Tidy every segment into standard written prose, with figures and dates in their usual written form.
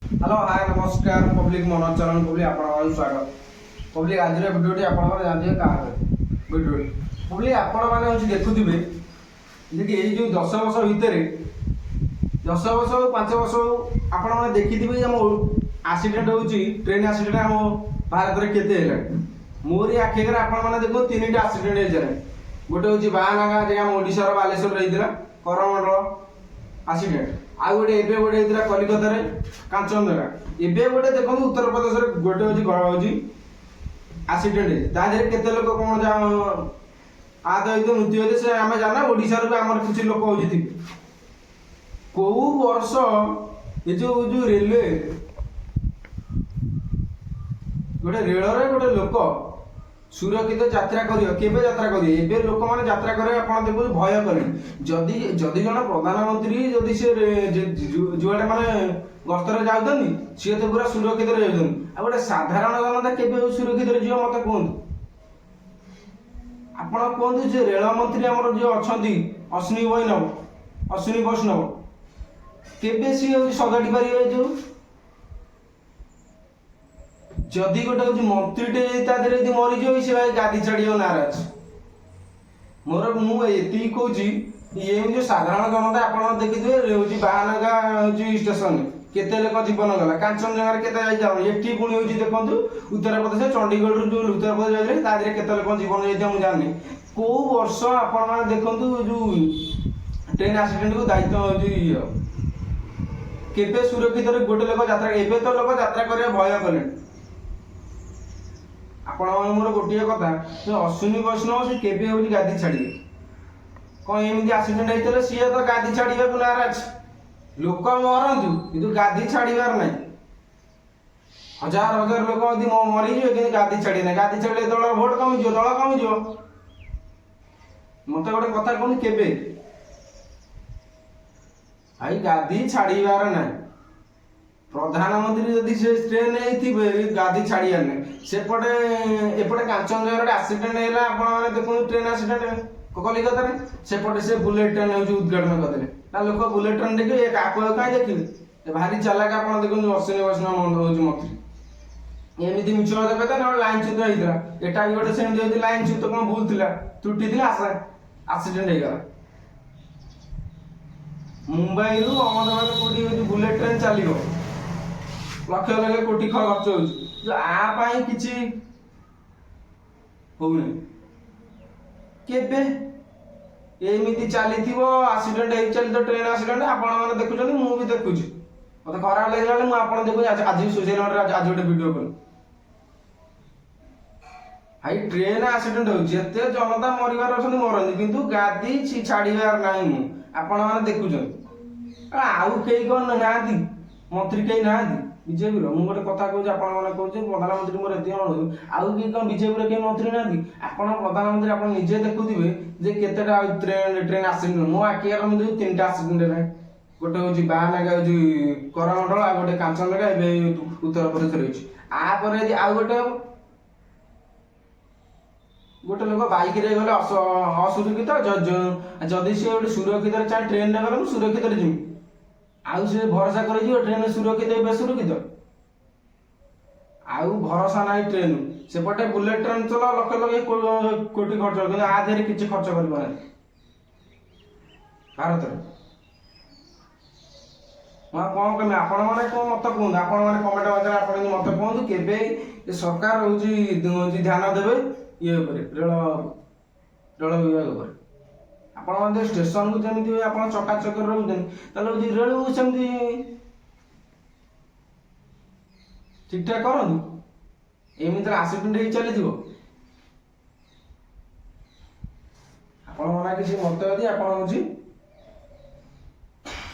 hello hi नमस्कार public Manoj चरण public आपण स्वागत पब्लिक आज भिडियोटी आपण जानते क्या भिडियो पब्लिक आपण मैंने देखुवे देखिए ये जो 10 वर्ष भितर 10 वर्ष 5 वर्ष आपण मैंने देखिए आम आक्सीडेट हो ट्रेन आक्सीडेंट आम भारत में केते मोरी आखि आगे आपण मैंने देखो 3टा आक्सीडेंट हो गोटे हूँ बाहानागा जगह ओडार बालेश्वर होता करमंडल आक्सीडेंट आउ गोटे एबे गोटे होता कलिकता कांचनजंगा एबे गोटे देखो उत्तर प्रदेश गोटे हूँ आक्सीडेंट तादेह केते लोक कौन आहत होते मृत्यु होते से आम जाना ओडार भी आम किसी लोक होती कौ वर्ष ये जो रेलवे गोटे रेल गोटे लोक सुरक्षित यात्रा केबे यात्रा करिए एबे लोक माने यात्रा करे आपण देखो भय करें जदि जदि जन प्रधानमंत्री जदि से जुआड़े माने गस्तर जाउतनी सी तो पूरा सुरक्षित रहउतनी आ गोटे साधारण जनता केबे सुरक्षित रे जियो मते कहंतु आपण कहंतु जे रेल मंत्री हमर जे अछंती अश्विनी वैष्णव केबे सी सगाटी पारिबे जो जदि गोटे हूँ मंत्रीटे यदि मरीज से भाई गादी छाड़ नाराज मोर मुझे कौच ये जो साधारण जनता आप देखिए हूँ बाहानगा हूँ स्टेशन केते लोक जीवन गला कांचनजंगा केते एटी पुणी हूँ देखो उत्तर प्रदेश चंडीगढ़ जो उत्तर प्रदेश जाते तादेह केते लोक जीवन जाइए मुझे जानी कौ वर्ष आपण देखु जो ट्रेन आक्सीडेंट को दायित्व हूँ केबे सुरक्षित गोटे लोक यात्रा एबे तो लोक यात्रा करने भय कले आपण मोर गोटे कथा अश्विनी वैष्णव से केबे हूँ गादी छाड़े कौन एमती आक्सीडेंट होता सी तो गादी छाड़ा नाराज लोक मरतु कि गादी छाड़ार ना हजार हजार लोक मरीजे कि गादी छाड़े ना गादी छाड़े दल भोट कमिज दल कमिज मत गोटे कथा कहूँ केबे भाई गादी छाड़ार ना प्रधानमंत्री जदि से ट्रेन गादी छाड़ार ना सेपटे एपटे कांचनजंगा आक्सीडेंट है आप देखो ट्रेन आक्सीडेंट कलिकता सेपटे से बुलेट ट्रेन हूँ उद्घाटन करदे ना लोक बुलेट ट्रेन देखिए कहीं देखिए भारी चालाक आप देखो अश्विनी वैष्णव हूँ मंत्री एमती मिछ कथा कहता ना लाइन च्युत होता एटा भी गोटे सेमती लाइन च्युत कौन भूल थी त्रुटि थी आक्सीडेंट होगा मुंबई रु अहमदाबाद कोटी बुलेट ट्रेन चलो लक्ष लक्ष कोटी खर्च हो आपाई किसी होने केबे एमती चली आक्सीडेंट हो चली ट्रेन आक्सीडेंट आपण मैंने देखुं मुझे देखुची मत खराब लगे मुझे देखुँ आज भी सोशल मीडिया आज गोटे वीडियो कल भाई ट्रेन आक्सीडेंट होते जनता मरबार अच्छा मरती किंतु गादी छाड़ार ना आपण मैंने देखुं आउ कई कौन ना मंत्री कई ना बीजेपी मुझे गोटे कथा कहूँ आपने कहूँ प्रधानमंत्री मोर एत आउ कि कौन बीजेपी कई मंत्री ना आपड़ प्रधानमंत्री आप निजे देखुवे जे केतेटा ट्रेन आक्सीडेंट मो आखि आगे मुझे 3टा आक्सीडेंट है गोटे हूँ बाहानगा हूँ करमंडल आ गोटे कांचनजंगा ए उत्तर प्रदेश रही आपर आउ गोटे गोटे लोक बाइक रे गले असुरक्षित जदि सी गोटे सुरक्षित चाहे ट्रेन गले मुझे सुरक्षित जी आउ से भरोसा कर ट्रेन सुरक्षित बेसुरक्षित आउ भरोसा ना ट्रेन सेपटे बुलेट ट्रेन चला लक्ष लक्ष कोटी खर्च कि आधे किसी खर्च कर भारत कौन कमी आपण मैंने कौन मत कहूँ आपण मैंने कमेंट मध्य आप मत कहूँ के सरकार हूँ ध्यान देवे ये रेल विभाग पर आपण स्टेशन को जमी आप चकाचक रोचे रेल को सेमती ठीक ठाक करूँ एमती आक्सीडेंट हो चली आपण मना किसी मत यदि आप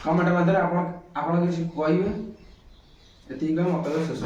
कमेंट मध्य आप किसी कहे ये मत शेष